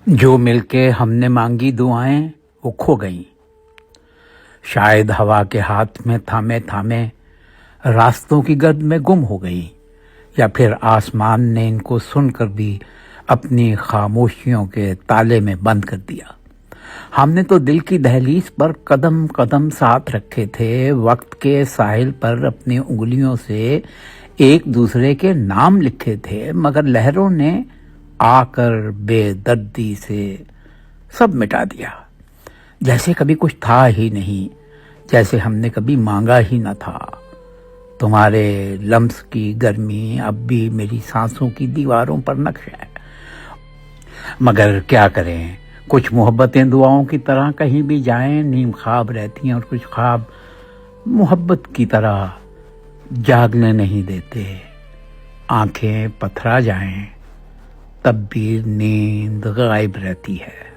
جو مل کے ہم نے مانگی دعائیں وہ کھو گئیں، شاید ہوا کے ہاتھ میں تھامے تھامے راستوں کی گرد میں گم ہو گئیں، یا پھر آسمان نے ان کو سن کر بھی اپنی خاموشیوں کے تالے میں بند کر دیا۔ ہم نے تو دل کی دہلیز پر قدم قدم ساتھ رکھے تھے، وقت کے ساحل پر اپنی انگلیوں سے ایک دوسرے کے نام لکھے تھے، مگر لہروں نے آ کر بے دردی سے سب مٹا دیا، جیسے کبھی کچھ تھا ہی نہیں، جیسے ہم نے کبھی مانگا ہی نہ تھا۔ تمہارے لمس کی گرمی اب بھی میری سانسوں کی دیواروں پر نقش ہے، مگر کیا کریں، کچھ محبتیں دعاؤں کی طرح کہیں بھی جائیں نیم خواب رہتی ہیں، اور کچھ خواب محبت کی طرح جاگنے نہیں دیتے۔ آنکھیں پتھرا جائیں تب بھی نیند غائب رہتی ہے۔